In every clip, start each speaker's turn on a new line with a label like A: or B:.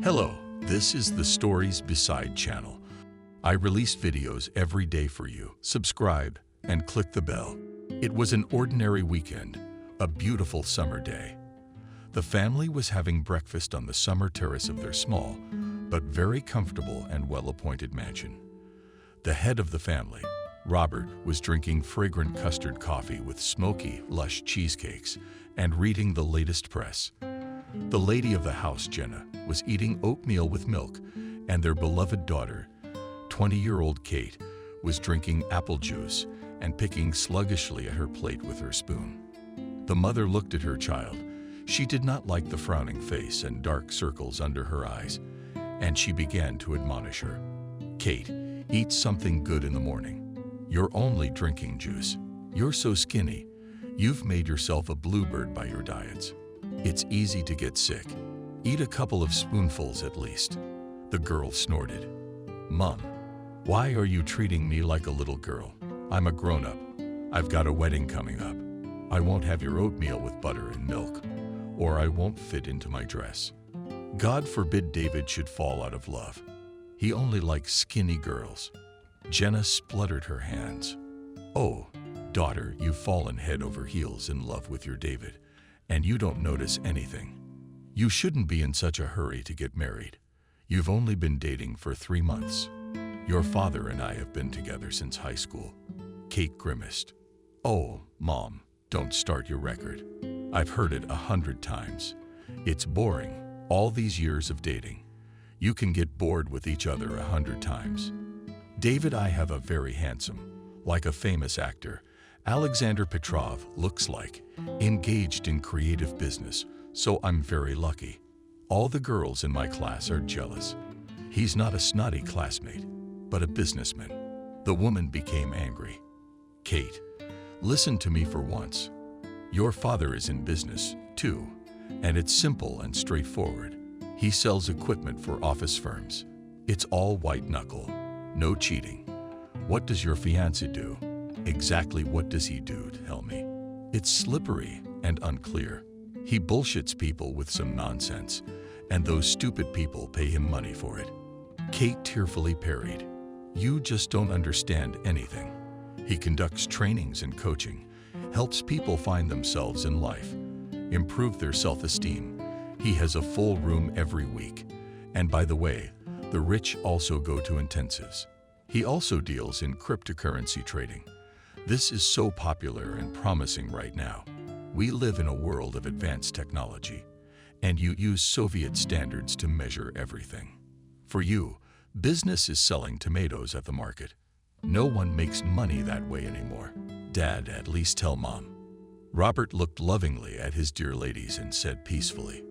A: Hello, this is the Stories Beside channel. I release videos every day for you. Subscribe and click the bell. It was an ordinary weekend, a beautiful summer day. The family was having breakfast on the summer terrace of their small, but very comfortable and well-appointed mansion. The head of the family, Robert, was drinking fragrant custard coffee with smoky, lush cheesecakes and reading the latest press. The lady of the house, Jenna, was eating oatmeal with milk, and their beloved daughter, 20-year-old Kate, was drinking apple juice and picking sluggishly at her plate with her spoon. The mother looked at her child. She did not like the frowning face and dark circles under her eyes, and she began to admonish her. "Kate, eat something good in the morning. You're only drinking juice. You're so skinny. You've made yourself a bluebird by your diets. It's easy to get sick. Eat a couple of spoonfuls at least." The girl snorted. "Mom, why are you treating me like a little girl? I'm a grown-up. I've got a wedding coming up. I won't have your oatmeal with butter and milk, or I won't fit into my dress." God forbid David should fall out of love. He only likes skinny girls. Jenna spluttered her hands. "Oh, daughter, you've fallen head over heels in love with your David, and you don't notice anything. You shouldn't be in such a hurry to get married. You've only been dating for 3 months. Your father and I have been together since high school." Kate grimaced. "Oh, Mom, don't start your record. I've heard it 100 times. It's boring, all these years of dating. You can get bored with each other 100 times. David, I have a very handsome, like a famous actor, Alexander Petrov looks like, engaged in creative business, so I'm very lucky. All the girls in my class are jealous. He's not a snotty classmate, but a businessman." The woman became angry. "Kate, listen to me for once. Your father is in business, too, and it's simple and straightforward. He sells equipment for office firms. It's all white knuckle, no cheating. What does your fiancé do? Exactly what does he do, tell me? It's slippery and unclear. He bullshits people with some nonsense, and those stupid people pay him money for it." Kate tearfully parried. "You just don't understand anything. He conducts trainings and coaching, helps people find themselves in life, improve their self-esteem. He has a full room every week. And by the way, the rich also go to intensives. He also deals in cryptocurrency trading. This is so popular and promising right now. We live in a world of advanced technology, and you use Soviet standards to measure everything. For you, business is selling tomatoes at the market. No one makes money that way anymore. Dad, at least tell Mom." Robert looked lovingly at his dear ladies and said peacefully,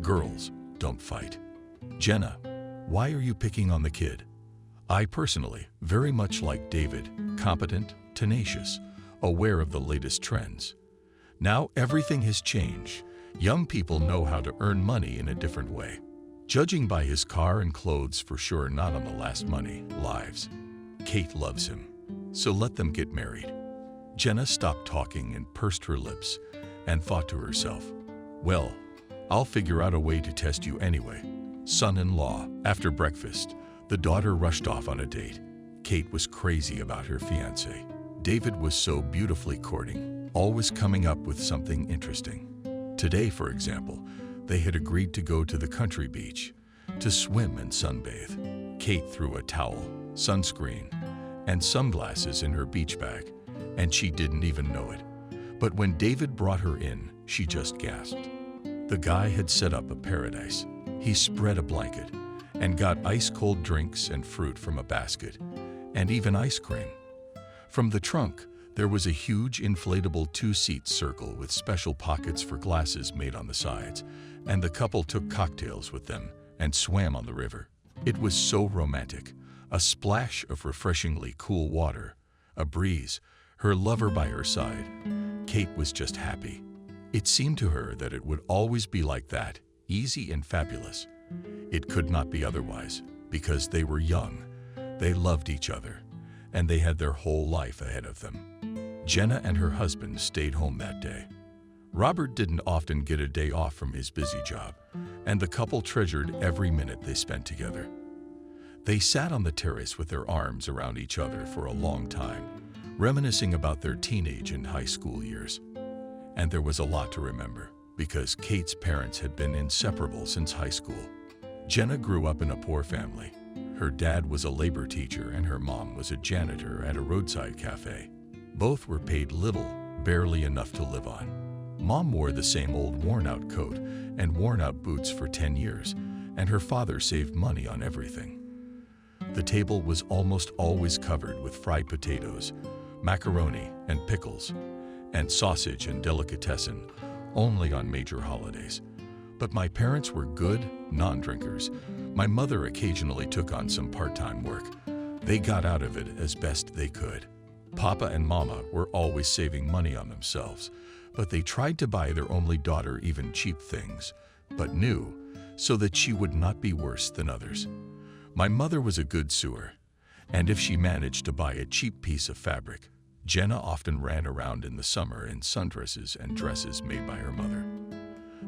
A: "Girls, don't fight. Jenna, why are you picking on the kid? I personally very much like David, competent, tenacious, aware of the latest trends. Now everything has changed. Young people know how to earn money in a different way. Judging by his car and clothes, for sure not on the last money, lives. Kate loves him, so let them get married." Jenna stopped talking and pursed her lips and thought to herself, "Well, I'll figure out a way to test you anyway, son-in-law." After breakfast, the daughter rushed off on a date. Kate was crazy about her fiancé. David was so beautifully courting, always coming up with something interesting. Today, for example, they had agreed to go to the country beach to swim and sunbathe. Kate threw a towel, sunscreen, and sunglasses in her beach bag, and she didn't even know it. But when David brought her in, she just gasped. The guy had set up a paradise. He spread a blanket and got ice-cold drinks and fruit from a basket, and even ice cream. From the trunk, there was a huge inflatable 2-seat circle with special pockets for glasses made on the sides, and the couple took cocktails with them and swam on the river. It was so romantic. A splash of refreshingly cool water, a breeze, her lover by her side. Kate was just happy. It seemed to her that it would always be like that, easy and fabulous. It could not be otherwise, because they were young, they loved each other, and they had their whole life ahead of them. Jenna and her husband stayed home that day. Robert didn't often get a day off from his busy job, and the couple treasured every minute they spent together. They sat on the terrace with their arms around each other for a long time, reminiscing about their teenage and high school years. And there was a lot to remember, because Kate's parents had been inseparable since high school. Jenna grew up in a poor family. Her dad was a labor teacher and her mom was a janitor at a roadside cafe. Both were paid little, barely enough to live on. Mom wore the same old worn-out coat and worn-out boots for 10 years, and her father saved money on everything. The table was almost always covered with fried potatoes, macaroni and pickles, and sausage and delicatessen, only on major holidays. But my parents were good non-drinkers. My mother occasionally took on some part-time work. They got out of it as best they could. Papa and Mama were always saving money on themselves, but they tried to buy their only daughter even cheap things, but new, so that she would not be worse than others. My mother was a good sewer, and if she managed to buy a cheap piece of fabric, Jenna often ran around in the summer in sundresses and dresses made by her mother.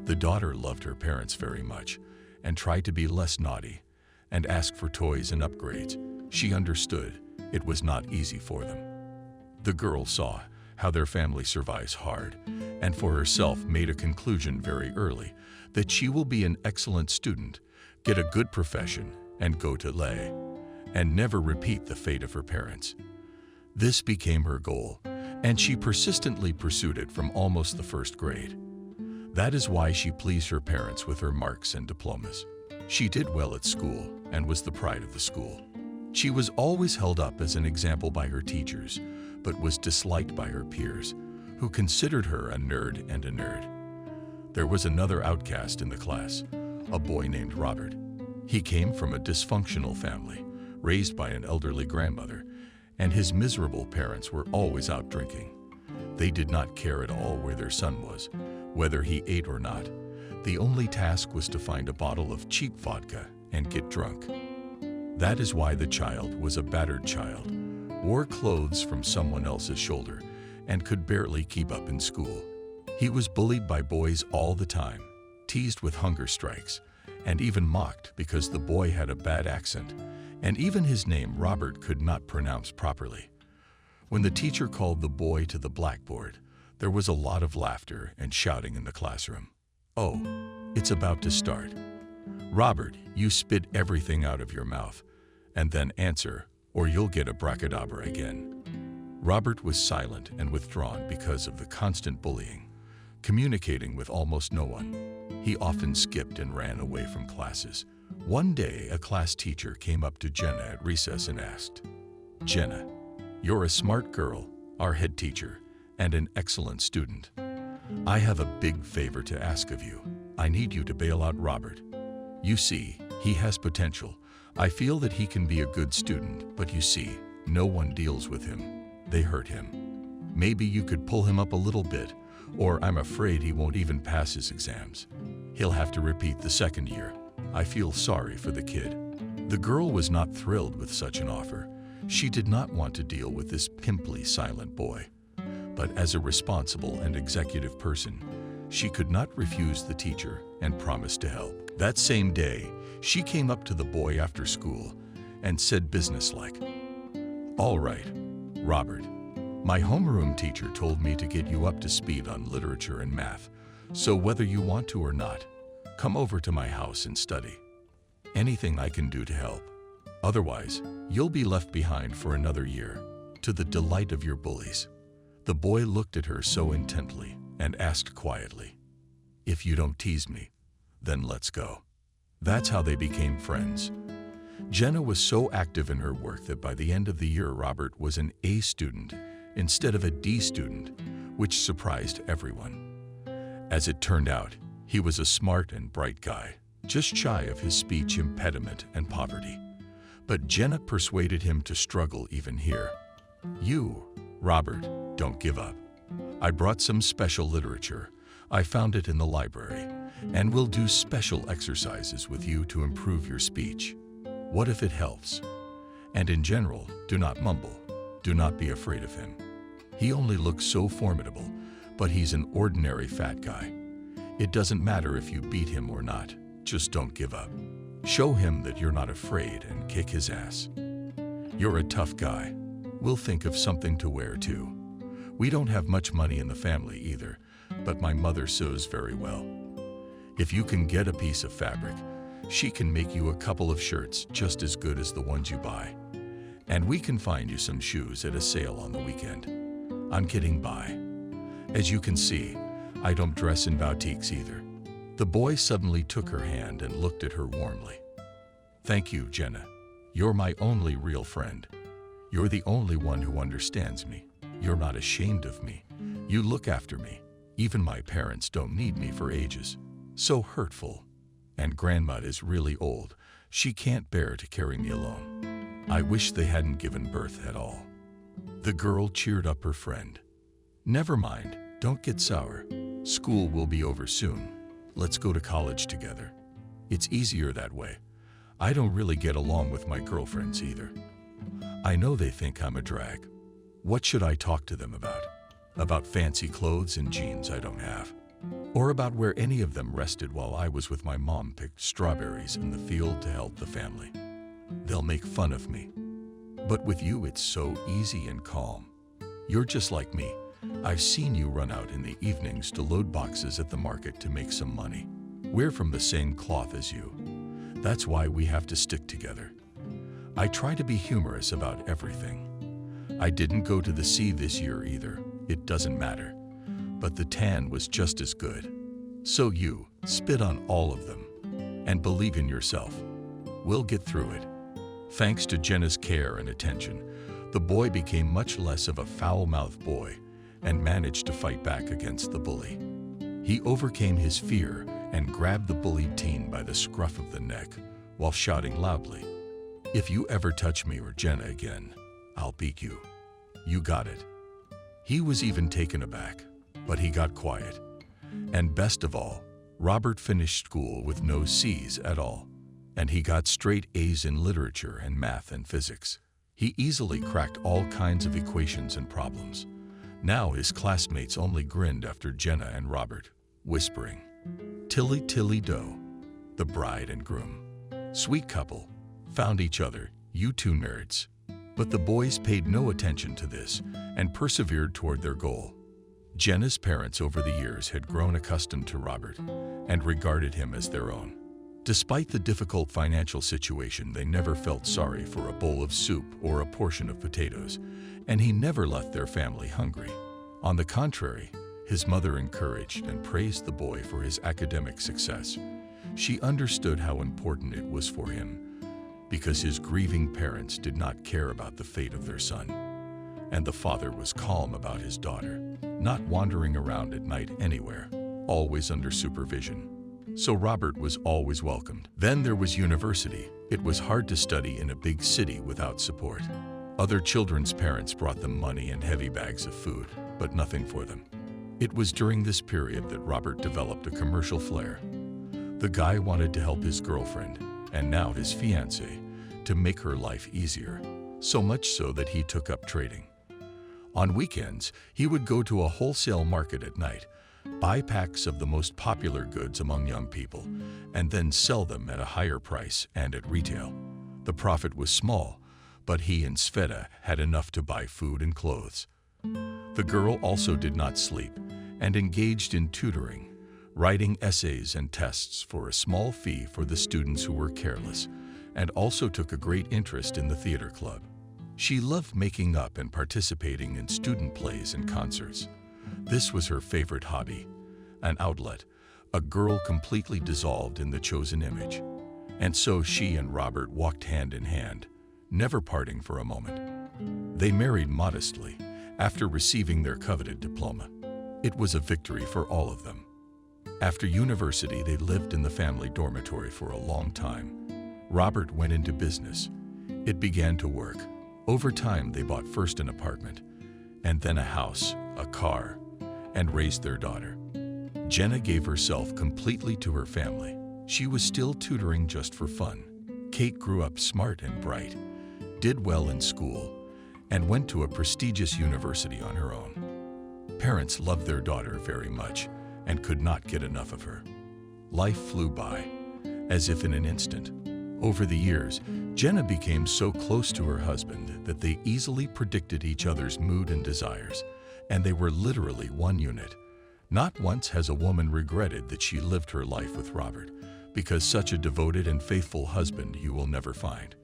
A: The daughter loved her parents very much and tried to be less naughty and ask for toys and upgrades. She understood it was not easy for them. The girl saw how their family survives hard and for herself made a conclusion very early that she will be an excellent student, get a good profession, and go to lay, and never repeat the fate of her parents. This became her goal, and she persistently pursued it from almost the first grade. That is why she pleased her parents with her marks and diplomas. She did well at school and was the pride of the school. She was always held up as an example by her teachers, but was disliked by her peers, who considered her a nerd and a nerd. There was another outcast in the class, a boy named Robert. He came from a dysfunctional family, raised by an elderly grandmother, and his miserable parents were always out drinking. They did not care at all where their son was, whether he ate or not. The only task was to find a bottle of cheap vodka and get drunk. That is why the child was a battered child, wore clothes from someone else's shoulder, and could barely keep up in school. He was bullied by boys all the time, teased with hunger strikes, and even mocked because the boy had a bad accent, and even his name Robert could not pronounce properly. When the teacher called the boy to the blackboard, there was a lot of laughter and shouting in the classroom. "Oh, it's about to start. Robert, you spit everything out of your mouth, and then answer, or you'll get a bracadabra again." Robert was silent and withdrawn because of the constant bullying, communicating with almost no one. He often skipped and ran away from classes. One day, a class teacher came up to Jenna at recess and asked, "Jenna, you're a smart girl, our head teacher, and an excellent student. I have a big favor to ask of you. I need you to bail out Robert. You see, he has potential. I feel that he can be a good student, but you see, no one deals with him. They hurt him. Maybe you could pull him up a little bit, or I'm afraid he won't even pass his exams. He'll have to repeat the second year. I feel sorry for the kid." The girl was not thrilled with such an offer. She did not want to deal with this pimply, silent boy. But as a responsible and executive person, she could not refuse the teacher and promised to help. That same day, she came up to the boy after school and said businesslike, "All right, Robert, my homeroom teacher told me to get you up to speed on literature and math, so whether you want to or not, come over to my house and study. Anything I can do to help. Otherwise, you'll be left behind for another year, to the delight of your bullies." The boy looked at her so intently and asked quietly, "If you don't tease me, then let's go." That's how they became friends. Jenna was so active in her work that by the end of the year, Robert was an A student instead of a D student, which surprised everyone. As it turned out, he was a smart and bright guy, just shy of his speech impediment and poverty. But Jenna persuaded him to struggle even here. "You, Robert, don't give up. I brought some special literature. I found it in the library, and we'll do special exercises with you to improve your speech. What if it helps? And in general, do not mumble. Do not be afraid of him. He only looks so formidable, but he's an ordinary fat guy. It doesn't matter if you beat him or not, just don't give up. Show him that you're not afraid and kick his ass. You're a tough guy. We'll think of something to wear too. We don't have much money in the family either, but my mother sews very well. If you can get a piece of fabric, she can make you a couple of shirts just as good as the ones you buy. And we can find you some shoes at a sale on the weekend. I'm getting by. As you can see, I don't dress in boutiques either. The boy suddenly took her hand and looked at her warmly. Thank you, Jenna. You're my only real friend. You're the only one who understands me. You're not ashamed of me. You look after me. Even my parents don't need me for ages. So hurtful. And Grandma is really old. She can't bear to carry me alone. I wish they hadn't given birth at all. The girl cheered up her friend. Never mind, don't get sour. School will be over soon. Let's go to college together. It's easier that way. I don't really get along with my girlfriends either. I know they think I'm a drag. What should I talk to them about? About fancy clothes and jeans I don't have? Or about where any of them rested while I was with my mom picked strawberries in the field to help the family? They'll make fun of me. But with you, it's so easy and calm. You're just like me. I've seen you run out in the evenings to load boxes at the market to make some money. We're from the same cloth as you. That's why we have to stick together. I try to be humorous about everything. I didn't go to the sea this year either. It doesn't matter. But the tan was just as good. So you spit on all of them and believe in yourself. We'll get through it. Thanks to Jenna's care and attention, the boy became much less of a foul-mouthed boy and managed to fight back against the bully. He overcame his fear and grabbed the bullied teen by the scruff of the neck while shouting loudly, "If you ever touch me or Jenna again, I'll beat you. You got it." He was even taken aback, but he got quiet. And best of all, Robert finished school with no C's at all, and he got straight A's in literature and math and physics. He easily cracked all kinds of equations and problems. Now his classmates only grinned after Jenna and Robert, whispering, "Tilly, tilly, doe." The bride and groom, sweet couple, found each other, you two nerds. But the boys paid no attention to this and persevered toward their goal. Jenna's parents over the years had grown accustomed to Robert and regarded him as their own. Despite the difficult financial situation, they never felt sorry for a bowl of soup or a portion of potatoes, and he never left their family hungry. On the contrary, his mother encouraged and praised the boy for his academic success. She understood how important it was for him, because his grieving parents did not care about the fate of their son. And the father was calm about his daughter, not wandering around at night anywhere, always under supervision. So Robert was always welcomed. Then there was university. It was hard to study in a big city without support. Other children's parents brought them money and heavy bags of food, but nothing for them. It was during this period that Robert developed a commercial flair. The guy wanted to help his girlfriend, and now his fiancée, to make her life easier, so much so that he took up trading. On weekends, he would go to a wholesale market at night, buy packs of the most popular goods among young people, and then sell them at a higher price and at retail. The profit was small, but he and Sveta had enough to buy food and clothes. The girl also did not sleep and engaged in tutoring, writing essays and tests for a small fee for the students who were careless, and also took a great interest in the theater club. She loved making up and participating in student plays and concerts. This was her favorite hobby, an outlet, a girl completely dissolved in the chosen image. And so she and Robert walked hand in hand, never parting for a moment. They married modestly after receiving their coveted diploma. It was a victory for all of them. After university, they lived in the family dormitory for a long time. Robert went into business. It began to work. Over time, they bought first an apartment, and then a house, a car, and raised their daughter. Jenna gave herself completely to her family. She was still tutoring just for fun. Kate grew up smart and bright, did well in school, and went to a prestigious university on her own. Parents loved their daughter very much and could not get enough of her. Life flew by, as if in an instant. Over the years, Jenna became so close to her husband that they easily predicted each other's mood and desires, and they were literally one unit. Not once has a woman regretted that she lived her life with Robert, because such a devoted and faithful husband you will never find.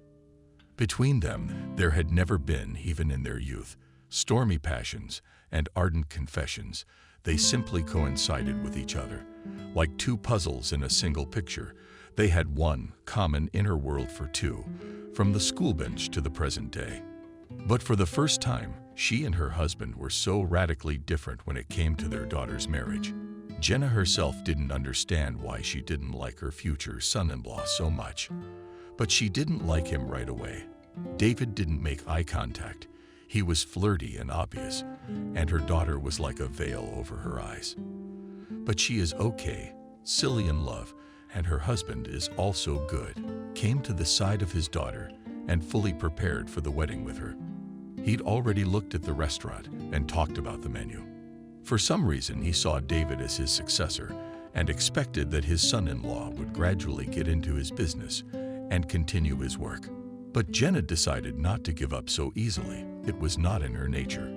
A: Between them, there had never been, even in their youth, stormy passions and ardent confessions. They simply coincided with each other. Like two puzzles in a single picture, they had one common inner world for two, from the school bench to the present day. But for the first time, she and her husband were so radically different when it came to their daughter's marriage. Jenna herself didn't understand why she didn't like her future son-in-law so much. But she didn't like him right away. David didn't make eye contact. He was flirty and obvious, and her daughter was like a veil over her eyes. But she is okay, silly in love, and her husband is also good. Came to the side of his daughter and fully prepared for the wedding with her. He'd already looked at the restaurant and talked about the menu. For some reason, he saw David as his successor and expected that his son-in-law would gradually get into his business and continue his work. But Jenna decided not to give up so easily. It was not in her nature.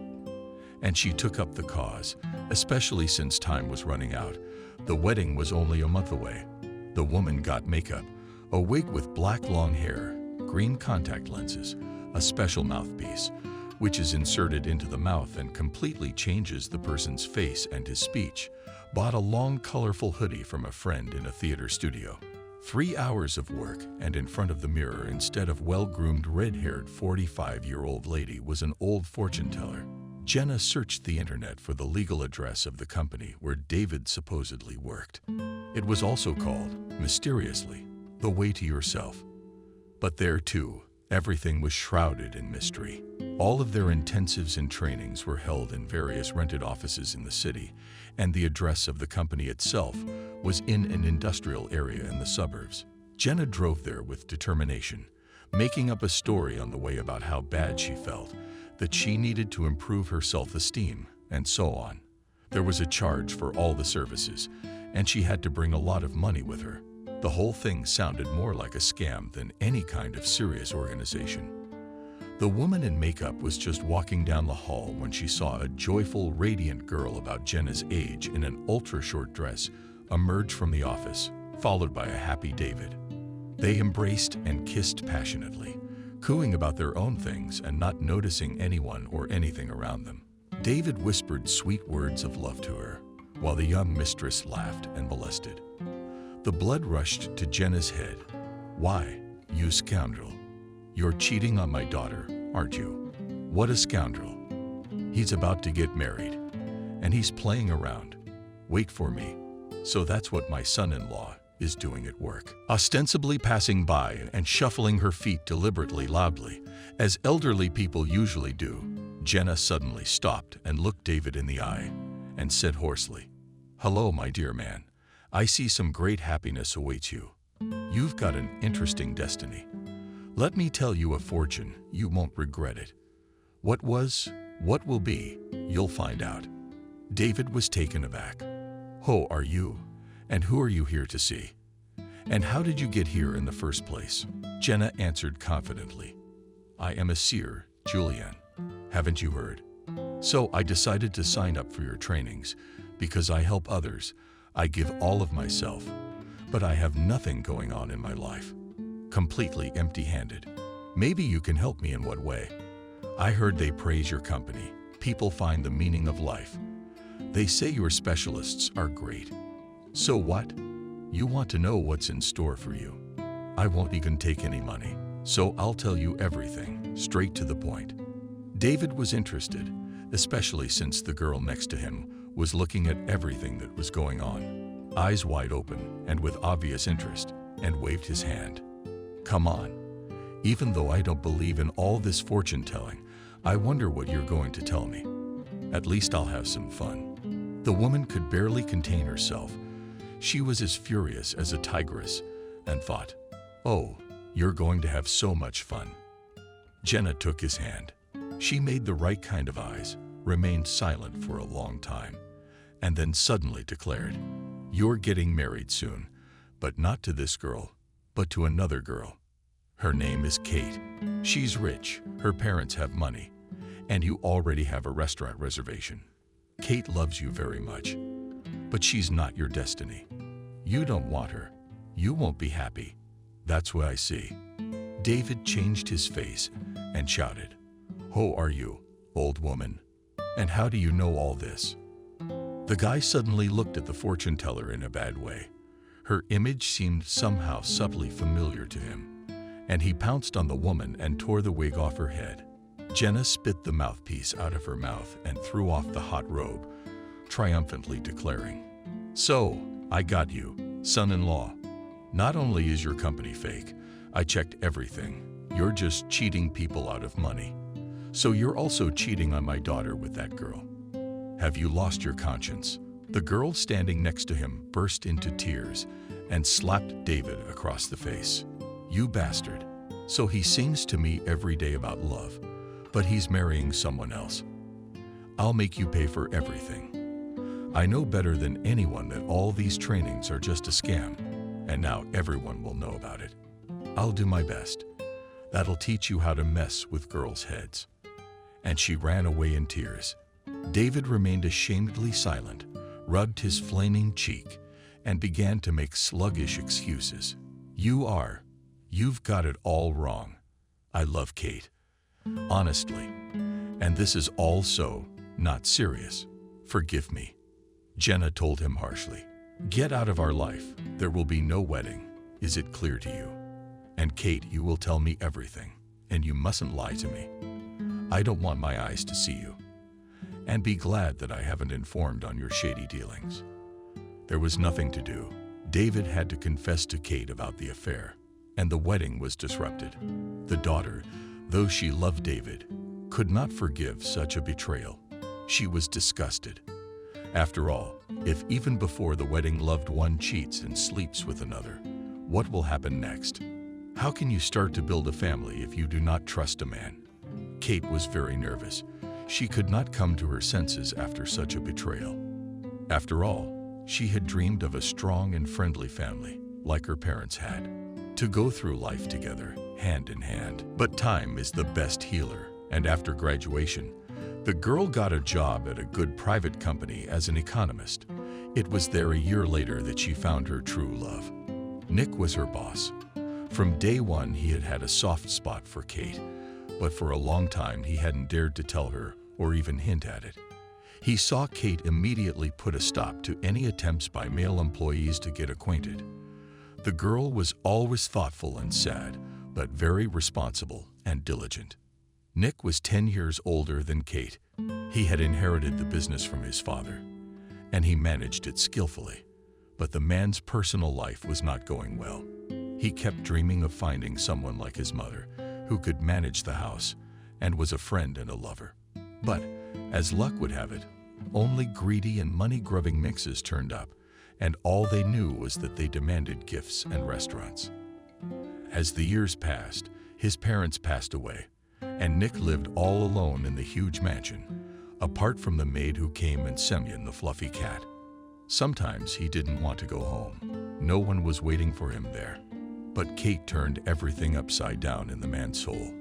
A: And she took up the cause, especially since time was running out. The wedding was only a month away. The woman got makeup, a wig with black long hair, green contact lenses, a special mouthpiece, which is inserted into the mouth and completely changes the person's face and his speech, bought a long, colorful hoodie from a friend in a theater studio. 3 hours of work, and in front of the mirror, instead of well-groomed, red-haired 45-year-old lady, was an old fortune teller. Jenna searched the internet for the legal address of the company where David supposedly worked. It was also called, mysteriously, The Way to Yourself. But there, too, everything was shrouded in mystery. All of their intensives and trainings were held in various rented offices in the city, and the address of the company itself was in an industrial area in the suburbs. Jenna drove there with determination, making up a story on the way about how bad she felt, that she needed to improve her self-esteem, and so on. There was a charge for all the services, and she had to bring a lot of money with her. The whole thing sounded more like a scam than any kind of serious organization. The woman in makeup was just walking down the hall when she saw a joyful, radiant girl about Jenna's age in an ultra-short dress emerge from the office, followed by a happy David. They embraced and kissed passionately, cooing about their own things and not noticing anyone or anything around them. David whispered sweet words of love to her, while the young mistress laughed and molested. The blood rushed to Jenna's head. Why, you scoundrel? You're cheating on my daughter, aren't you? What a scoundrel. He's about to get married, and he's playing around. Wait for me. So that's what my son-in-law is doing at work. Ostensibly passing by and shuffling her feet deliberately loudly, as elderly people usually do, Jenna suddenly stopped and looked David in the eye and said hoarsely, "Hello, my dear man. I see some great happiness awaits you. You've got an interesting destiny. Let me tell you a fortune, you won't regret it. What was, what will be, you'll find out." David was taken aback. "Who are you? And who are you here to see? And how did you get here in the first place?" Jenna answered confidently, "I am a seer, Julianne. Haven't you heard? So I decided to sign up for your trainings because I help others. I give all of myself, but I have nothing going on in my life. Completely empty-handed. Maybe you can help me in what way? I heard they praise your company. People find the meaning of life. They say your specialists are great. So what? You want to know what's in store for you. I won't even take any money, so I'll tell you everything, straight to the point." David was interested, especially since the girl next to him was looking at everything that was going on, eyes wide open and with obvious interest, and waved his hand. "Come on. Even though I don't believe in all this fortune-telling, I wonder what you're going to tell me. At least I'll have some fun." The woman could barely contain herself. She was as furious as a tigress and thought, "Oh, you're going to have so much fun." Jenna took his hand. She made the right kind of eyes, remained silent for a long time, and then suddenly declared, "You're getting married soon, but not to this girl, but to another girl. Her name is Kate. She's rich, her parents have money, and you already have a restaurant reservation. Kate loves you very much, but she's not your destiny. You don't want her. You won't be happy. That's what I see." David changed his face and shouted, "Who are you, old woman? And how do you know all this?" The guy suddenly looked at the fortune teller in a bad way. Her image seemed somehow subtly familiar to him, and he pounced on the woman and tore the wig off her head. Jenna spit the mouthpiece out of her mouth and threw off the hot robe, triumphantly declaring, "So, I got you, son-in-law. Not only is your company fake, I checked everything. You're just cheating people out of money. So you're also cheating on my daughter with that girl. Have you lost your conscience?" The girl standing next to him burst into tears and slapped David across the face. "You bastard. So he sings to me every day about love, but he's marrying someone else. I'll make you pay for everything. I know better than anyone that all these trainings are just a scam, and now everyone will know about it. I'll do my best. That'll teach you how to mess with girls' heads." And she ran away in tears. David remained ashamedly silent, rubbed his flaming cheek, and began to make sluggish excuses. You've got it all wrong. I love Kate. Honestly. And this is all so not serious. Forgive me." Jenna told him harshly. "Get out of our life. There will be no wedding. Is it clear to you? And Kate, you will tell me everything, and you mustn't lie to me. I don't want my eyes to see you. And be glad that I haven't informed on your shady dealings." There was nothing to do. David had to confess to Kate about the affair, and the wedding was disrupted. The daughter, though she loved David, could not forgive such a betrayal. She was disgusted. After all, if even before the wedding loved one cheats and sleeps with another, what will happen next? How can you start to build a family if you do not trust a man? Kate was very nervous. She could not come to her senses after such a betrayal. After all, she had dreamed of a strong and friendly family, like her parents had, to go through life together, hand in hand. But time is the best healer, and after graduation, the girl got a job at a good private company as an economist. It was there a year later that she found her true love. Nick was her boss. From day one, he had had a soft spot for Kate, but for a long time he hadn't dared to tell her or even hint at it. He saw Kate immediately put a stop to any attempts by male employees to get acquainted. The girl was always thoughtful and sad, but very responsible and diligent. Nick was 10 years older than Kate. He had inherited the business from his father, and he managed it skillfully. But the man's personal life was not going well. He kept dreaming of finding someone like his mother, who could manage the house and was a friend and a lover. But, as luck would have it, only greedy and money-grubbing mixes turned up, and all they knew was that they demanded gifts and restaurants. As the years passed, his parents passed away, and Nick lived all alone in the huge mansion, apart from the maid who came and Semyon the fluffy cat. Sometimes he didn't want to go home. No one was waiting for him there. But Kate turned everything upside down in the man's soul.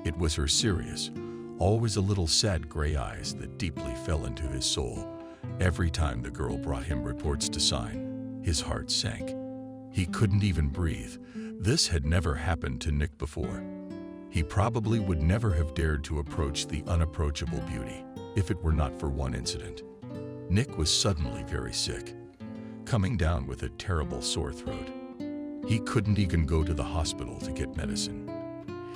A: It was her serious, always a little sad gray eyes that deeply fell into his soul. Every time the girl brought him reports to sign, his heart sank. He couldn't even breathe. This had never happened to Nick before. He probably would never have dared to approach the unapproachable beauty if it were not for one incident. Nick was suddenly very sick, coming down with a terrible sore throat. He couldn't even go to the hospital to get medicine.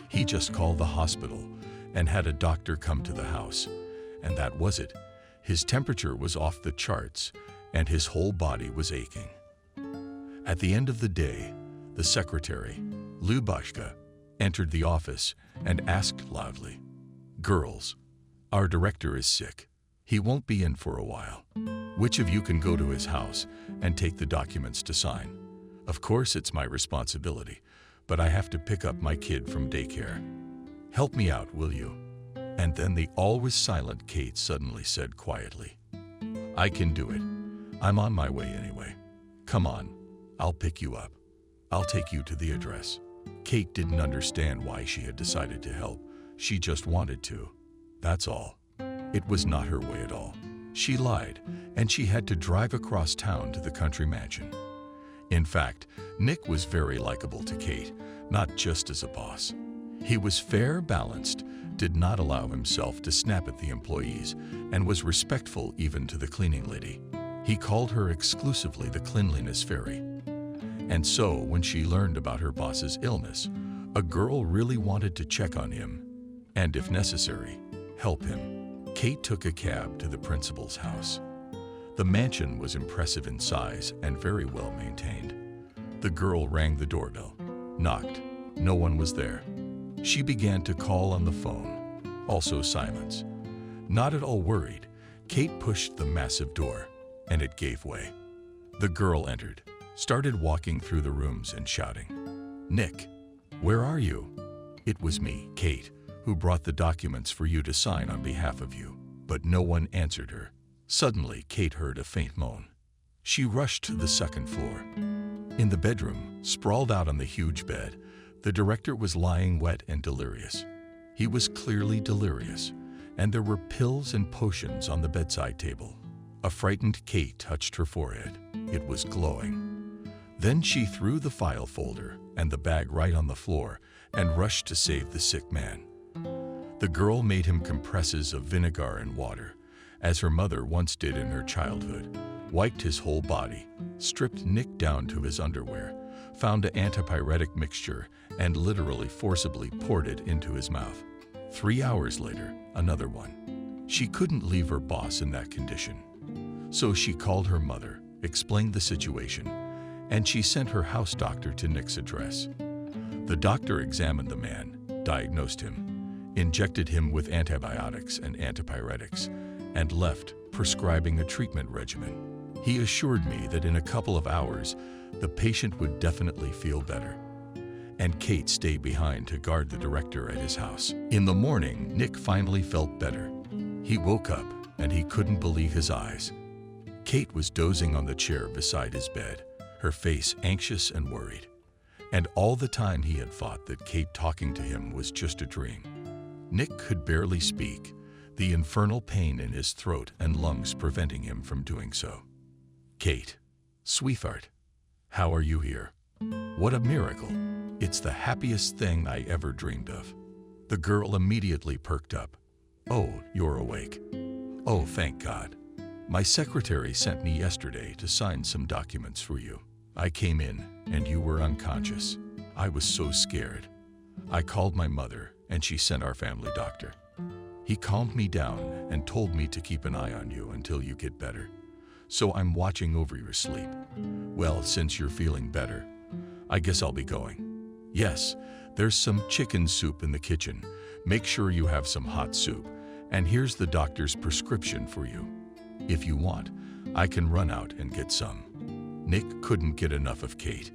A: He just called the hospital and had a doctor come to the house, and that was it. His temperature was off the charts, and his whole body was aching. At the end of the day, the secretary, Lubashka, entered the office and asked loudly, "Girls, our director is sick. He won't be in for a while. Which of you can go to his house and take the documents to sign? Of course, it's my responsibility, but I have to pick up my kid from daycare. Help me out, will you?" And then the always silent Kate suddenly said quietly, "I can do it. I'm on my way anyway. Come on, I'll pick you up. I'll take you to the address." Kate didn't understand why she had decided to help. She just wanted to. That's all. It was not her way at all. She lied, and she had to drive across town to the country mansion. In fact, Nick was very likable to Kate, not just as a boss. He was fair, balanced, did not allow himself to snap at the employees, and was respectful even to the cleaning lady. He called her exclusively the cleanliness fairy. And so, when she learned about her boss's illness, a girl really wanted to check on him, and if necessary, help him. Kate took a cab to the principal's house. The mansion was impressive in size and very well maintained. The girl rang the doorbell, knocked. No one was there. She began to call on the phone. Also silence. Not at all worried, Kate pushed the massive door, and it gave way. The girl entered, started walking through the rooms and shouting, "Nick, where are you?" It was me, Kate, who brought the documents for you to sign on behalf of you. But no one answered her. Suddenly, Kate heard a faint moan. She rushed to the second floor. In the bedroom, sprawled out on the huge bed, the director was lying wet and delirious. He was clearly delirious, and there were pills and potions on the bedside table. A frightened Kate touched her forehead. It was glowing. Then she threw the file folder and the bag right on the floor and rushed to save the sick man. The girl made him compresses of vinegar and water, as her mother once did in her childhood, wiped his whole body, stripped Nick down to his underwear, found an antipyretic mixture, and literally forcibly poured it into his mouth. 3 hours later, another one. She couldn't leave her boss in that condition. So she called her mother, explained the situation, and she sent her house doctor to Nick's address. The doctor examined the man, diagnosed him, injected him with antibiotics and antipyretics, and left, prescribing a treatment regimen. He assured me that in a couple of hours, the patient would definitely feel better. And Kate stayed behind to guard the director at his house. In the morning, Nick finally felt better. He woke up, and he couldn't believe his eyes. Kate was dozing on the chair beside his bed, her face anxious and worried. And all the time he had thought that Kate talking to him was just a dream. Nick could barely speak, the infernal pain in his throat and lungs preventing him from doing so. "Kate, sweetheart, how are you here? What a miracle. It's the happiest thing I ever dreamed of." The girl immediately perked up. "Oh, you're awake. Oh, thank God. My secretary sent me yesterday to sign some documents for you. I came in, and you were unconscious. I was so scared. I called my mother, and she sent our family doctor. He calmed me down and told me to keep an eye on you until you get better. So I'm watching over your sleep. Well, since you're feeling better, I guess I'll be going. Yes, there's some chicken soup in the kitchen. Make sure you have some hot soup. And here's the doctor's prescription for you. If you want, I can run out and get some." Nick couldn't get enough of Kate.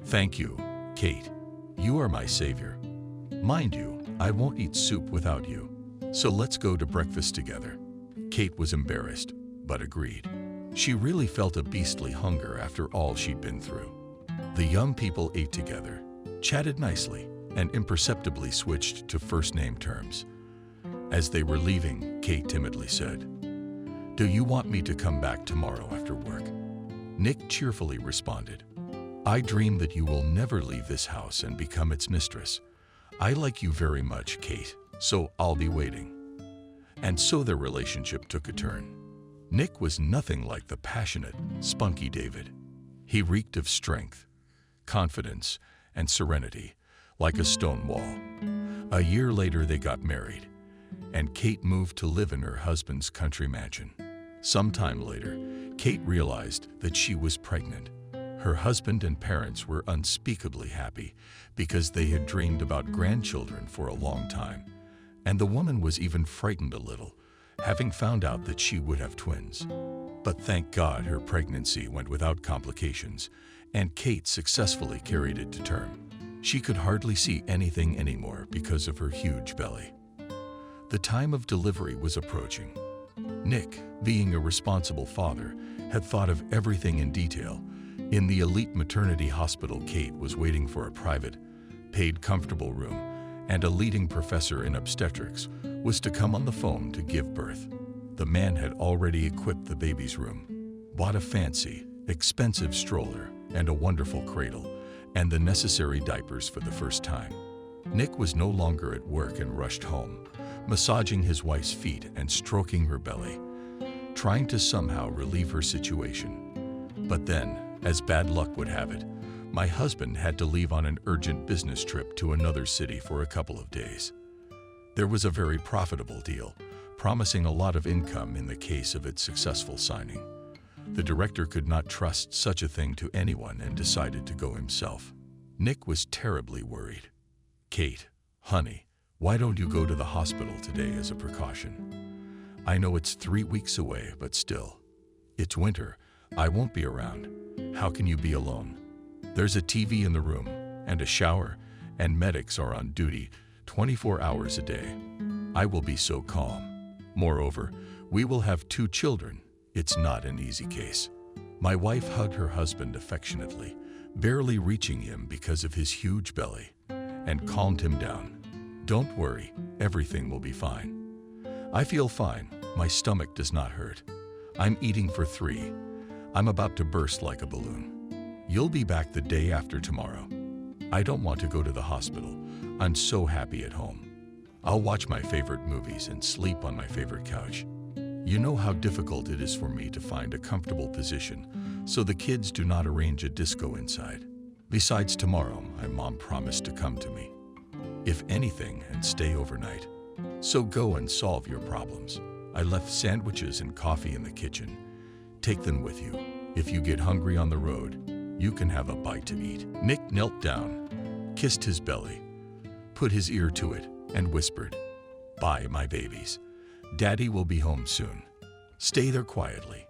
A: "Thank you, Kate. You are my savior. Mind you, I won't eat soup without you. So let's go to breakfast together." Kate was embarrassed, but agreed. She really felt a beastly hunger after all she'd been through. The young people ate together, chatted nicely, and imperceptibly switched to first-name terms. As they were leaving, Kate timidly said, "Do you want me to come back tomorrow after work?" Nick cheerfully responded, "I dream that you will never leave this house and become its mistress. I like you very much, Kate, so I'll be waiting." And so their relationship took a turn. Nick was nothing like the passionate, spunky David. He reeked of strength, confidence, and serenity, like a stone wall. A year later, they got married, and Kate moved to live in her husband's country mansion. Sometime later, Kate realized that she was pregnant. Her husband and parents were unspeakably happy because they had dreamed about grandchildren for a long time, and the woman was even frightened a little, having found out that she would have twins. But thank God her pregnancy went without complications, and Kate successfully carried it to term. She could hardly see anything anymore because of her huge belly. The time of delivery was approaching. Nick, being a responsible father, had thought of everything in detail. In the elite maternity hospital, Kate was waiting for a private, paid comfortable room, and a leading professor in obstetrics was to come on the phone to give birth. The man had already equipped the baby's room, bought a fancy, expensive stroller and a wonderful cradle, and the necessary diapers for the first time. Nick was no longer at work and rushed home, massaging his wife's feet and stroking her belly, trying to somehow relieve her situation. But then, as bad luck would have it, my husband had to leave on an urgent business trip to another city for a couple of days. There was a very profitable deal, promising a lot of income in the case of its successful signing. The director could not trust such a thing to anyone and decided to go himself. Nick was terribly worried. "Kate, honey, why don't you go to the hospital today as a precaution? I know it's 3 weeks away, but still. It's winter. I won't be around. How can you be alone? There's a TV in the room, and a shower, and medics are on duty 24 hours a day. I will be so calm. Moreover, we will have 2 children. It's not an easy case." My wife hugged her husband affectionately, barely reaching him because of his huge belly, and calmed him down. "Don't worry, everything will be fine. I feel fine. My stomach does not hurt. I'm eating for 3. I'm about to burst like a balloon. You'll be back the day after tomorrow. I don't want to go to the hospital. I'm so happy at home. I'll watch my favorite movies and sleep on my favorite couch. You know how difficult it is for me to find a comfortable position, so the kids do not arrange a disco inside. Besides, tomorrow, my mom promised to come to me, if anything, and stay overnight. So go and solve your problems. I left sandwiches and coffee in the kitchen. Take them with you. If you get hungry on the road, you can have a bite to eat." Nick knelt down, kissed his belly, put his ear to it, and whispered, "Bye, my babies. Daddy will be home soon. Stay there quietly."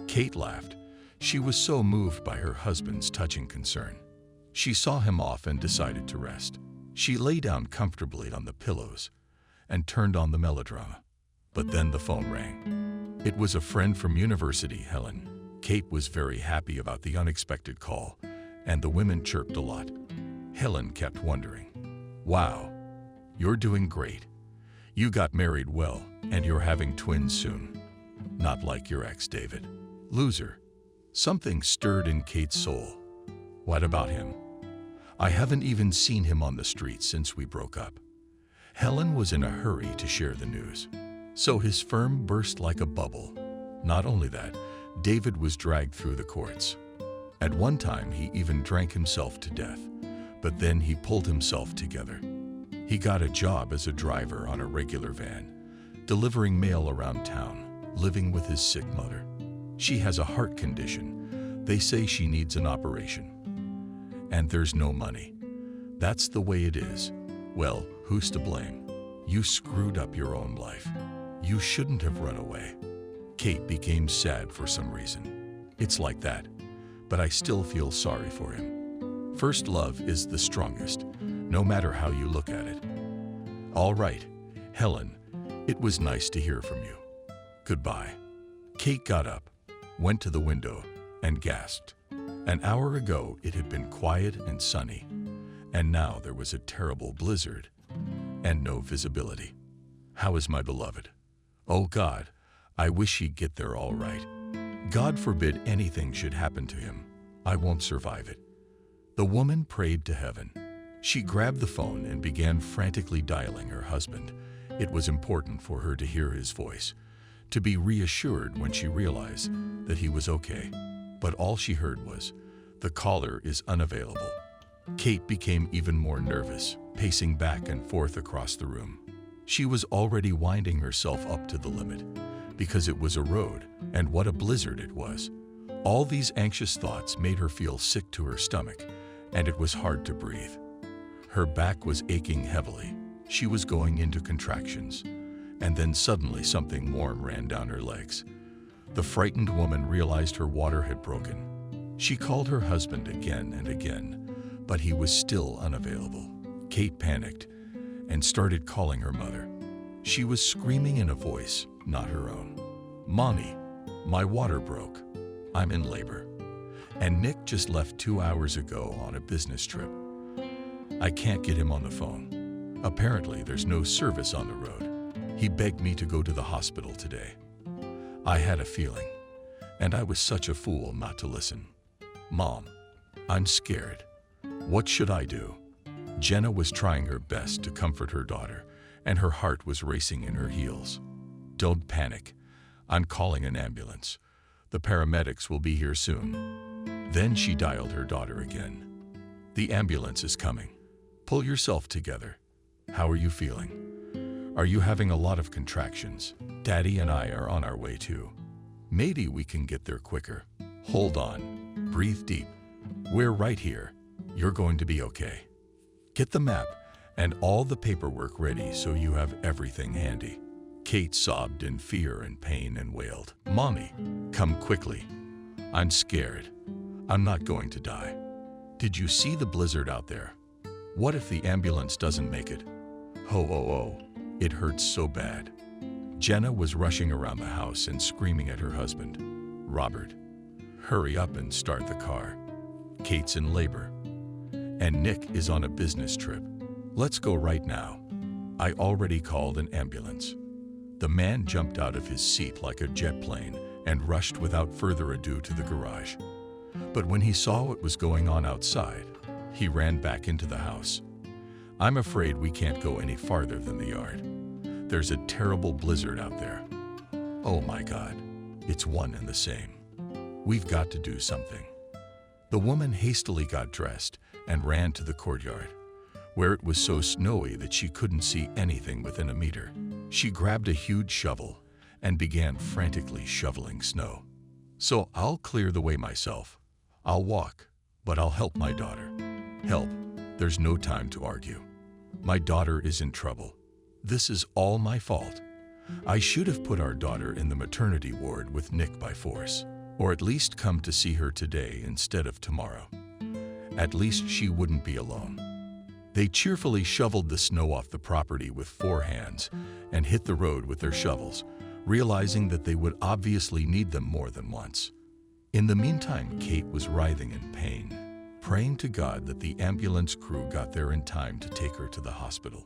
A: Kate laughed. She was so moved by her husband's touching concern. She saw him off and decided to rest. She lay down comfortably on the pillows and turned on the melodrama. But then the phone rang. It was a friend from university, Helen. Kate was very happy about the unexpected call, and the women chirped a lot. Helen kept wondering, "Wow, you're doing great. You got married well, and you're having twins soon. Not like your ex, David. Loser." Something stirred in Kate's soul. "What about him? I haven't even seen him on the street since we broke up." Helen was in a hurry to share the news. So his firm burst like a bubble. Not only that, David was dragged through the courts. At one time, he even drank himself to death, but then he pulled himself together. He got a job as a driver on a regular van, delivering mail around town, living with his sick mother. She has a heart condition. They say she needs an operation. And there's no money. That's the way it is. Well, who's to blame? You screwed up your own life. You shouldn't have run away. Kate became sad for some reason. It's like that, but I still feel sorry for him. First love is the strongest, no matter how you look at it. All right, Helen, it was nice to hear from you. Goodbye. Kate got up, went to the window, and gasped. An hour ago, it had been quiet and sunny, and now there was a terrible blizzard and no visibility. How is my beloved? Oh God, I wish he'd get there all right. God forbid anything should happen to him. I won't survive it. The woman prayed to heaven. She grabbed the phone and began frantically dialing her husband. It was important for her to hear his voice, to be reassured when she realized that he was okay. But all she heard was, "The caller is unavailable." Kate became even more nervous, pacing back and forth across the room. She was already winding herself up to the limit, because it was a road, and what a blizzard it was. All these anxious thoughts made her feel sick to her stomach, and it was hard to breathe. Her back was aching heavily. She was going into contractions, and then suddenly something warm ran down her legs. The frightened woman realized her water had broken. She called her husband again and again, but he was still unavailable. Kate panicked and started calling her mother. She was screaming in a voice not her own. "Mommy, my water broke. I'm in labor. And Nick just left 2 hours ago on a business trip. I can't get him on the phone. Apparently, there's no service on the road. He begged me to go to the hospital today. I had a feeling, and I was such a fool not to listen. Mom, I'm scared. What should I do?" Jenna was trying her best to comfort her daughter, and her heart was racing in her heels. "Don't panic. I'm calling an ambulance. The paramedics will be here soon." Then she dialed her daughter again. "The ambulance is coming. Pull yourself together. How are you feeling? Are you having a lot of contractions? Daddy and I are on our way too. Maybe we can get there quicker. Hold on. Breathe deep. We're right here. You're going to be okay. Get the map and all the paperwork ready so you have everything handy." Kate sobbed in fear and pain and wailed, "Mommy, come quickly. I'm scared. I'm not going to die. Did you see the blizzard out there? What if the ambulance doesn't make it? Oh, it hurts so bad." Jenna was rushing around the house and screaming at her husband, "Robert, hurry up and start the car. Kate's in labor. And Nick is on a business trip. Let's go right now. I already called an ambulance." The man jumped out of his seat like a jet plane and rushed without further ado to the garage. But when he saw what was going on outside, he ran back into the house. "I'm afraid we can't go any farther than the yard. There's a terrible blizzard out there. Oh my God, it's one and the same. We've got to do something." The woman hastily got dressed and ran to the courtyard, where it was so snowy that she couldn't see anything within a meter. She grabbed a huge shovel and began frantically shoveling snow. "So I'll clear the way myself. I'll walk, but I'll help my daughter. Help, there's no time to argue. My daughter is in trouble. This is all my fault. I should have put our daughter in the maternity ward with Nick by force, or at least come to see her today instead of tomorrow. At least she wouldn't be alone." They cheerfully shoveled the snow off the property with 4 hands and hit the road with their shovels, realizing that they would obviously need them more than once. In the meantime, Kate was writhing in pain, praying to God that the ambulance crew got there in time to take her to the hospital.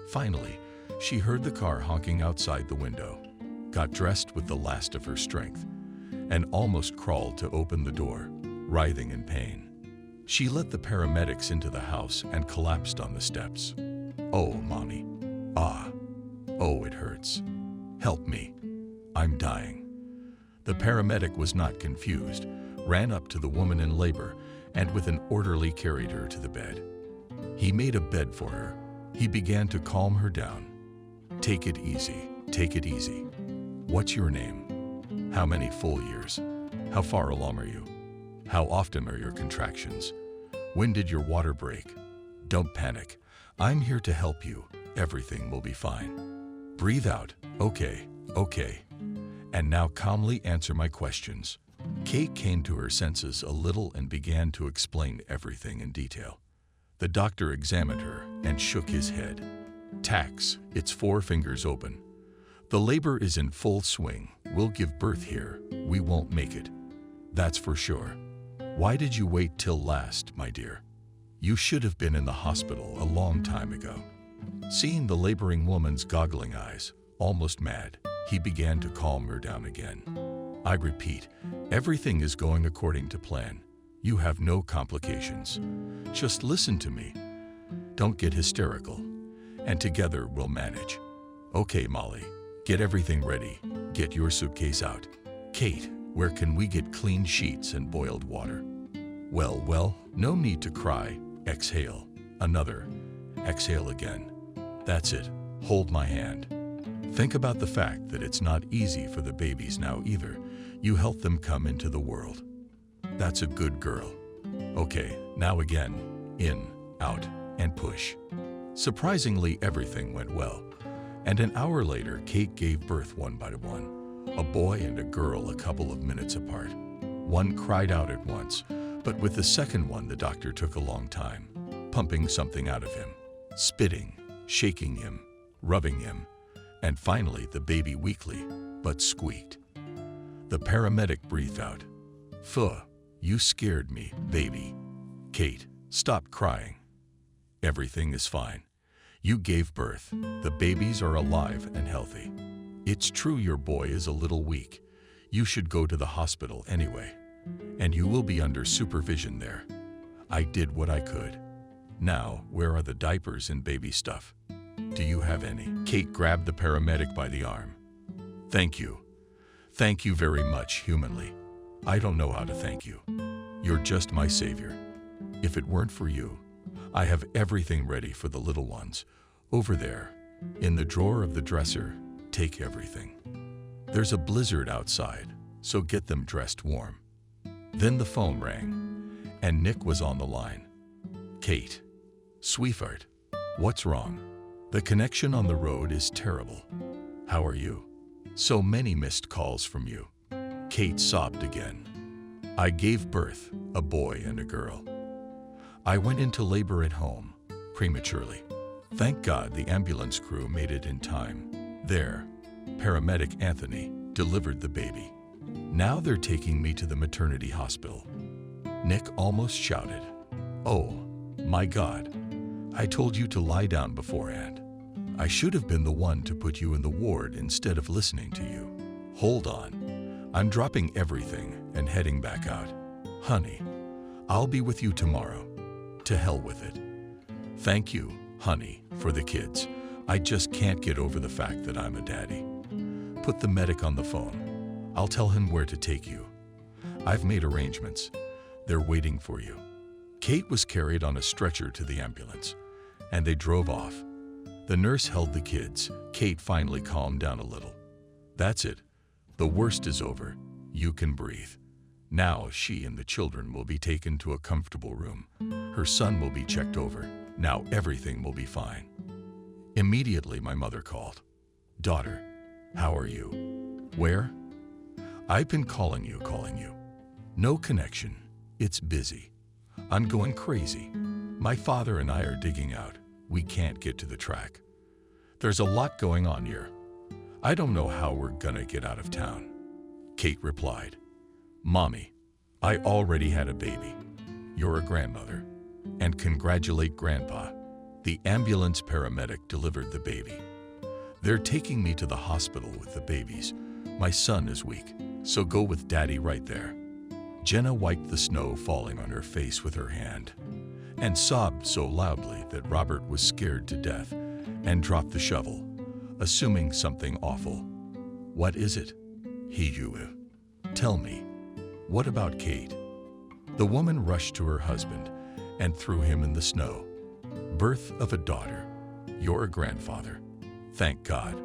A: Finally, she heard the car honking outside the window, got dressed with the last of her strength, and almost crawled to open the door, writhing in pain. She let the paramedics into the house and collapsed on the steps. "Oh, Mommy. Ah. Oh, it hurts. Help me. I'm dying." The paramedic was not confused, ran up to the woman in labor, and with an orderly carried her to the bed. He made a bed for her. He began to calm her down. "Take it easy. Take it easy. What's your name? How many full years? How far along are you? How often are your contractions? When did your water break? Don't panic. I'm here to help you. Everything will be fine. Breathe out. Okay. And now calmly answer my questions." Kate came to her senses a little and began to explain everything in detail. The doctor examined her and shook his head. "Tax, it's 4 fingers open. The labor is in full swing. We'll give birth here. We won't make it. That's for sure. Why did you wait till last, my dear? You should have been in the hospital a long time ago." Seeing the laboring woman's goggling eyes, almost mad, he began to calm her down again. "I repeat, everything is going according to plan. You have no complications. Just listen to me. Don't get hysterical, and together we'll manage. Okay, Molly, get everything ready. Get your suitcase out. Kate, where can we get clean sheets and boiled water? Well, no need to cry. Exhale. Another. Exhale again. That's it. Hold my hand. Think about the fact that it's not easy for the babies now either. You help them come into the world. That's a good girl. Okay, now again. In, out, and push." Surprisingly, everything went well, and an hour later, Kate gave birth one by one. A boy and a girl a couple of minutes apart. One cried out at once, but with the second one the doctor took a long time, pumping something out of him, spitting, shaking him, rubbing him, And finally, the baby weakly, but squeaked. The paramedic breathed out. "Phew, you scared me, baby." "Kate, stop crying. Everything is fine. You gave birth. The babies are alive and healthy. It's true your boy is a little weak. You should go to the hospital anyway, and you will be under supervision there. I did what I could. Now, where are the diapers and baby stuff? Do you have any?" Kate grabbed the paramedic by the arm. "Thank you. Thank you very much, humanly. I don't know how to thank you. You're just my savior. If it weren't for you, I have everything ready for the little ones. Over there, in the drawer of the dresser, take everything. There's a blizzard outside, so get them dressed warm." Then the phone rang, and Nick was on the line. "Kate, sweetheart, what's wrong? The connection on the road is terrible. How are you? So many missed calls from you." Kate sobbed again. "I gave birth, a boy and a girl. I went into labor at home, prematurely. Thank God the ambulance crew made it in time. There, paramedic Anthony delivered the baby. Now they're taking me to the maternity hospital." Nick almost shouted. "Oh, my God. I told you to lie down beforehand. I should have been the one to put you in the ward instead of listening to you. Hold on. I'm dropping everything and heading back out. Honey, I'll be with you tomorrow. To hell with it. Thank you, honey, for the kids. I just can't get over the fact that I'm a daddy. Put the medic on the phone. I'll tell him where to take you. I've made arrangements. They're waiting for you." Kate was carried on a stretcher to the ambulance, and they drove off. The nurse held the kids. Kate finally calmed down a little. "That's it. The worst is over. You can breathe. Now she and the children will be taken to a comfortable room. Her son will be checked over. Now everything will be fine." Immediately my mother called. "Daughter, how are you? Where? I've been calling you. No connection. It's busy. I'm going crazy. My father and I are digging out. We can't get to the track. There's a lot going on here. I don't know how we're gonna get out of town." Kate replied, "Mommy, I already had a baby. You're a grandmother. And congratulate Grandpa. The ambulance paramedic delivered the baby. They're taking me to the hospital with the babies. My son is weak, so go with Daddy right there." Jenna wiped the snow falling on her face with her hand and sobbed so loudly that Robert was scared to death and dropped the shovel, assuming something awful. "What is it?" "Tell me, what about Kate?" The woman rushed to her husband and threw him in the snow. "Birth of a daughter. You're a grandfather. Thank God.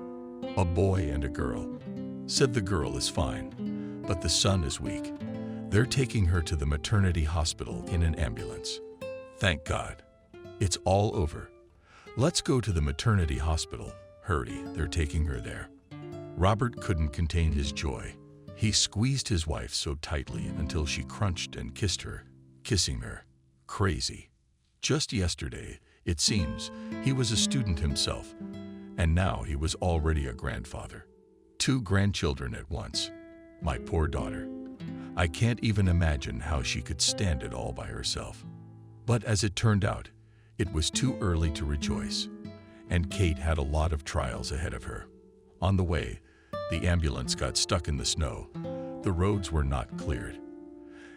A: A boy and a girl. Said the girl is fine, but the son is weak. They're taking her to the maternity hospital in an ambulance. Thank God. It's all over. Let's go to the maternity hospital. Hurry, they're taking her there." Robert couldn't contain his joy. He squeezed his wife so tightly until she crunched and kissed her, kissing her. Crazy. Just yesterday, it seems, he was a student himself, and now he was already a grandfather. 2 grandchildren at once. My poor daughter. I can't even imagine how she could stand it all by herself. But as it turned out, it was too early to rejoice, and Kate had a lot of trials ahead of her. On the way, the ambulance got stuck in the snow. The roads were not cleared.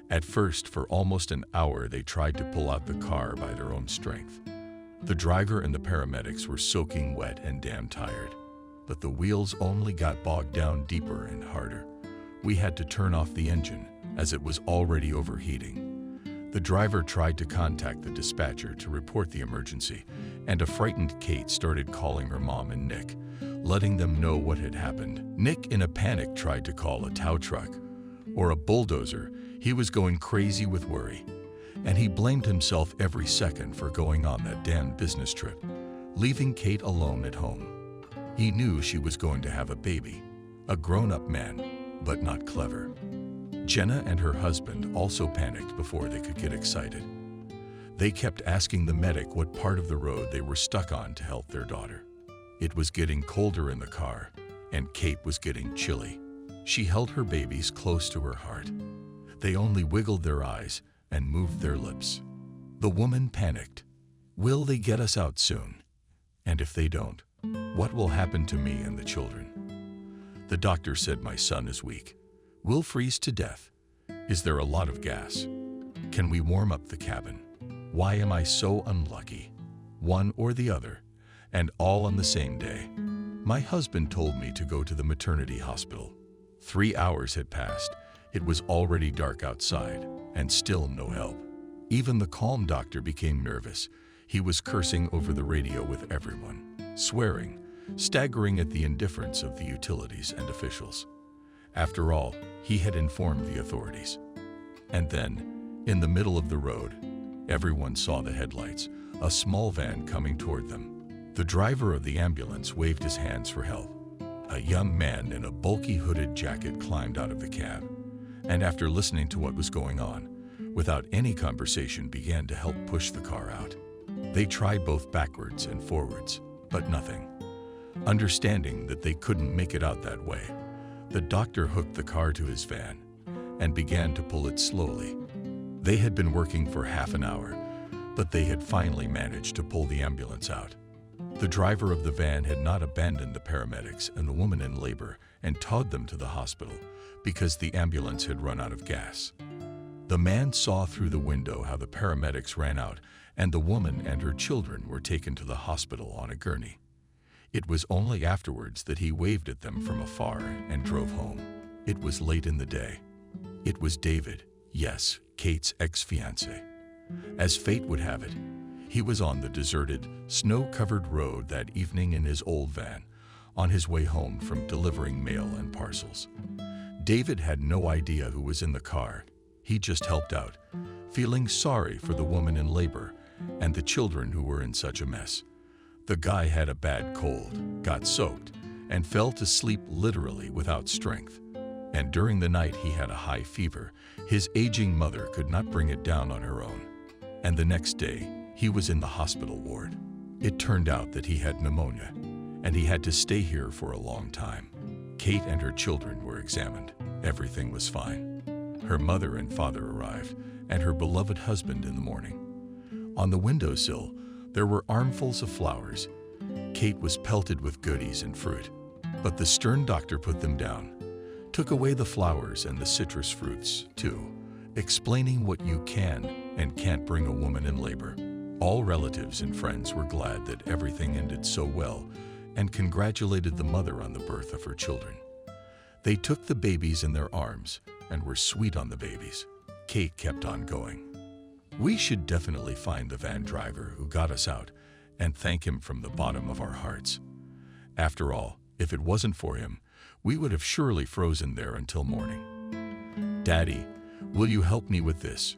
A: At first, for almost an hour, they tried to pull out the car by their own strength. The driver and the paramedics were soaking wet and damn tired, but the wheels only got bogged down deeper and harder. We had to turn off the engine, as it was already overheating. The driver tried to contact the dispatcher to report the emergency, and a frightened Kate started calling her mom and Nick, letting them know what had happened. Nick, in a panic, tried to call a tow truck or a bulldozer. He was going crazy with worry, and he blamed himself every second for going on that damn business trip, leaving Kate alone at home. He knew she was going to have a baby, a grown-up man, but not clever. Jenna and her husband also panicked before they could get excited. They kept asking the medic what part of the road they were stuck on to help their daughter. It was getting colder in the car, and Kate was getting chilly. She held her babies close to her heart. They only wiggled their eyes and moved their lips. The woman panicked. Will they get us out soon? And if they don't, what will happen to me and the children? The doctor said my son is weak. We'll freeze to death. Is there a lot of gas? Can we warm up the cabin? Why am I so unlucky? One or the other, and all on the same day. My husband told me to go to the maternity hospital. 3 hours had passed. It was already dark outside, and still no help. Even the calm doctor became nervous. He was cursing over the radio with everyone, swearing, staggering at the indifference of the utilities and officials. After all, he had informed the authorities. And then, in the middle of the road, everyone saw the headlights, a small van coming toward them. The driver of the ambulance waved his hands for help. A young man in a bulky hooded jacket climbed out of the cab, and after listening to what was going on, without any conversation, began to help push the car out. They tried both backwards and forwards, but nothing. Understanding that they couldn't make it out that way, the doctor hooked the car to his van and began to pull it slowly. They had been working for half an hour, but they had finally managed to pull the ambulance out. The driver of the van had not abandoned the paramedics and the woman in labor and towed them to the hospital because the ambulance had run out of gas. The man saw through the window how the paramedics ran out and the woman and her children were taken to the hospital on a gurney. It was only afterwards that he waved at them from afar and drove home. It was late in the day. It was David, yes, Kate's ex-fiancé. As fate would have it, he was on the deserted, snow-covered road that evening in his old van, on his way home from delivering mail and parcels. David had no idea who was in the car. He just helped out, feeling sorry for the woman in labor and the children who were in such a mess. The guy had a bad cold, got soaked, and fell to sleep literally without strength. And during the night he had a high fever. His aging mother could not bring it down on her own. And the next day, he was in the hospital ward. It turned out that he had pneumonia, and he had to stay here for a long time. Kate and her children were examined. Everything was fine. Her mother and father arrived, and her beloved husband in the morning. On the windowsill, there were armfuls of flowers. Kate was pelted with goodies and fruit, but the stern doctor put them down, took away the flowers and the citrus fruits, too, explaining what you can and can't bring a woman in labor. All relatives and friends were glad that everything ended so well and congratulated the mother on the birth of her children. They took the babies in their arms and were sweet on the babies. Kate kept on going. We should definitely find the van driver who got us out and thank him from the bottom of our hearts. After all, if it wasn't for him, we would have surely frozen there until morning. Daddy, will you help me with this?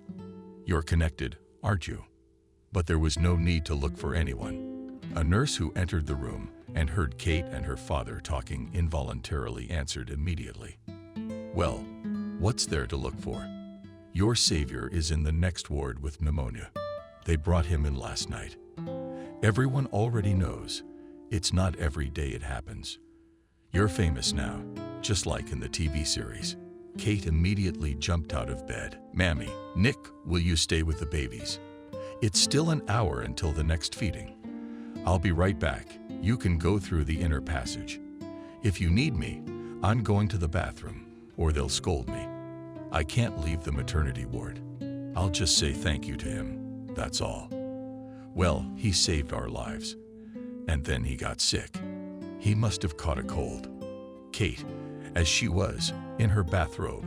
A: You're connected, aren't you? But there was no need to look for anyone. A nurse who entered the room and heard Kate and her father talking involuntarily answered immediately. Well, what's there to look for? Your savior is in the next ward with pneumonia. They brought him in last night. Everyone already knows. It's not every day it happens. You're famous now, just like in the TV series. Kate immediately jumped out of bed. Mammy, Nick, will you stay with the babies? It's still an hour until the next feeding. I'll be right back. You can go through the inner passage. If you need me, I'm going to the bathroom, or they'll scold me. I can't leave the maternity ward. I'll just say thank you to him, that's all. Well, he saved our lives. And then he got sick. He must have caught a cold. Kate, as she was, in her bathrobe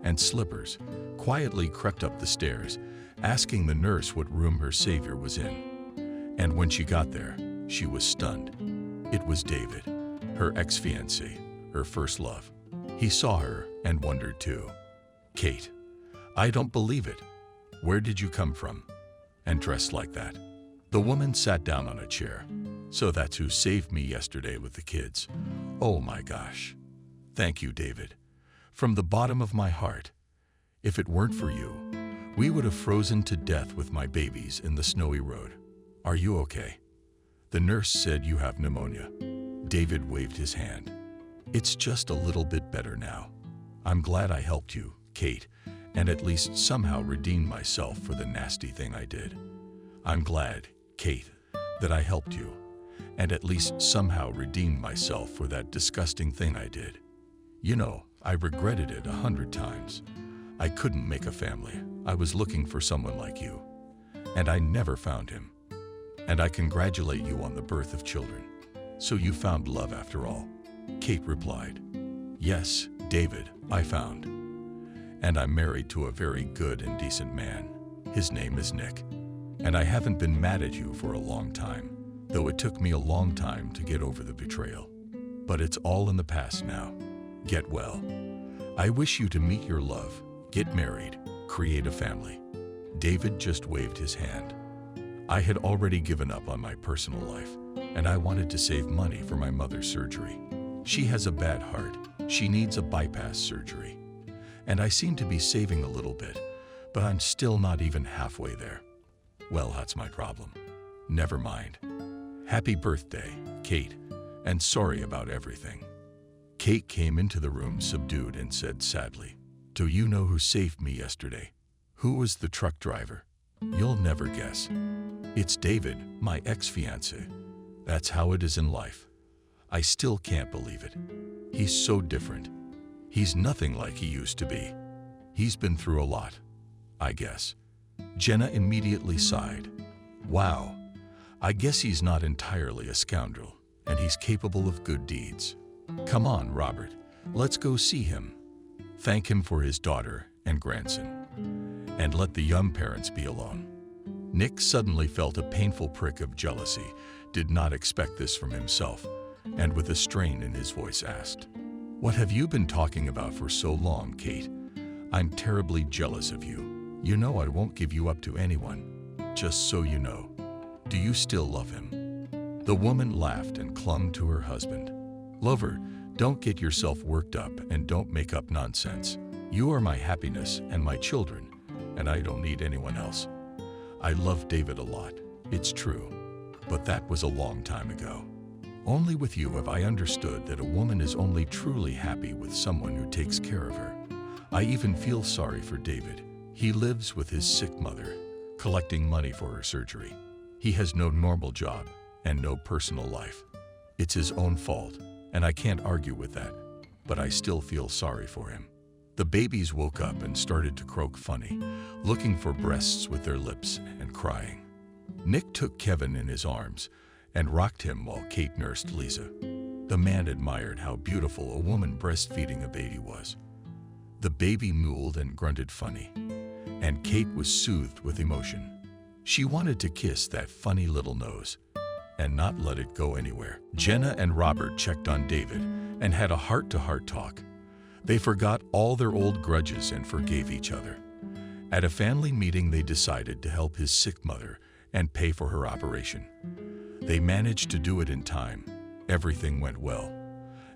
A: and slippers, quietly crept up the stairs, asking the nurse what room her savior was in. And when she got there, she was stunned. It was David, her ex-fiancé, her first love. He saw her and wondered too. Kate, I don't believe it. Where did you come from? And dressed like that? The woman sat down on a chair. So that's who saved me yesterday with the kids. Oh my gosh. Thank you, David. From the bottom of my heart. If it weren't for you, we would have frozen to death with my babies in the snowy road. Are you okay? The nurse said you have pneumonia. David waved his hand. It's just a little bit better now. I'm glad I helped you, Kate, and at least somehow redeemed myself for the nasty thing I did. I'm glad, Kate, that I helped you, and at least somehow redeemed myself for that disgusting thing I did. You know, I regretted it 100 times. I couldn't make a family. I was looking for someone like you, and I never found him. And I congratulate you on the birth of children. So you found love after all, Kate replied. Yes, David, I found. And I'm married to a very good and decent man. His name is Nick. And I haven't been mad at you for a long time, though it took me a long time to get over the betrayal. But it's all in the past now. Get well. I wish you to meet your love, get married, create a family. David just waved his hand. I had already given up on my personal life, and I wanted to save money for my mother's surgery. She has a bad heart. She needs a bypass surgery. And I seem to be saving a little bit, but I'm still not even halfway there. Well, that's my problem. Never mind. Happy birthday, Kate, and sorry about everything. Kate came into the room subdued and said sadly, "Do you know who saved me yesterday? Who was the truck driver? You'll never guess. It's David, my ex-fiancé. That's how it is in life. I still can't believe it. He's so different. He's nothing like he used to be. He's been through a lot, I guess." Jenna immediately sighed. Wow, I guess he's not entirely a scoundrel, and he's capable of good deeds. Come on, Robert, let's go see him. Thank him for his daughter and grandson, and let the young parents be alone. Nick suddenly felt a painful prick of jealousy, did not expect this from himself, and with a strain in his voice asked, "What have you been talking about for so long, Kate? I'm terribly jealous of you. You know I won't give you up to anyone. Just so you know. Do you still love him?" The woman laughed and clung to her husband. "Lover, don't get yourself worked up and don't make up nonsense. You are my happiness and my children, and I don't need anyone else. I love David a lot, it's true, but that was a long time ago. Only with you have I understood that a woman is only truly happy with someone who takes care of her. I even feel sorry for David. He lives with his sick mother, collecting money for her surgery. He has no normal job and no personal life. It's his own fault, and I can't argue with that, but I still feel sorry for him." The babies woke up and started to croak funny, looking for breasts with their lips and crying. Nick took Kevin in his arms and rocked him while Kate nursed Lisa. The man admired how beautiful a woman breastfeeding a baby was. The baby mooled and grunted funny, and Kate was soothed with emotion. She wanted to kiss that funny little nose and not let it go anywhere. Jenna and Robert checked on David and had a heart-to-heart talk. They forgot all their old grudges and forgave each other. At a family meeting, they decided to help his sick mother and pay for her operation. They managed to do it in time. Everything went well,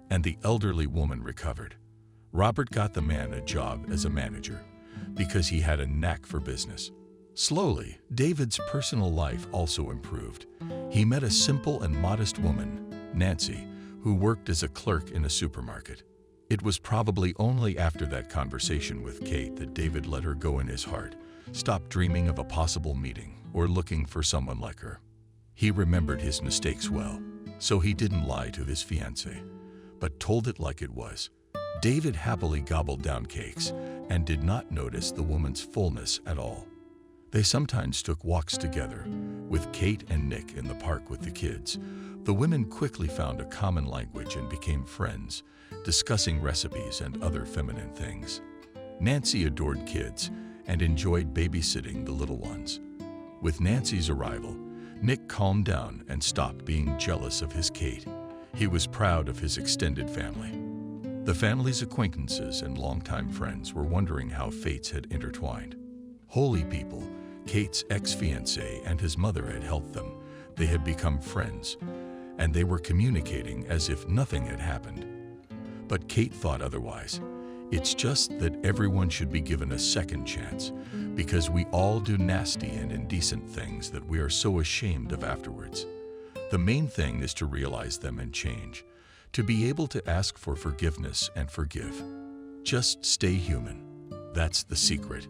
A: and the elderly woman recovered. Robert got the man a job as a manager because he had a knack for business. Slowly, David's personal life also improved. He met a simple and modest woman, Nancy, who worked as a clerk in a supermarket. It was probably only after that conversation with Kate that David let her go in his heart, stopped dreaming of a possible meeting or looking for someone like her. He remembered his mistakes well, so he didn't lie to his fiancée, but told it like it was. David happily gobbled down cakes and did not notice the woman's fullness at all. They sometimes took walks together, with Kate and Nick in the park with the kids. The women quickly found a common language and became friends, discussing recipes and other feminine things. Nancy adored kids and enjoyed babysitting the little ones. With Nancy's arrival, Nick calmed down and stopped being jealous of his Kate. He was proud of his extended family. The family's acquaintances and longtime friends were wondering how fates had intertwined. Holy people, Kate's ex-fiancé and his mother had helped them. They had become friends, and they were communicating as if nothing had happened. But Kate thought otherwise. It's just that everyone should be given a second chance, because we all do nasty and indecent things that we are so ashamed of afterwards. The main thing is to realize them and change, to be able to ask for forgiveness and forgive. Just stay human. That's the secret.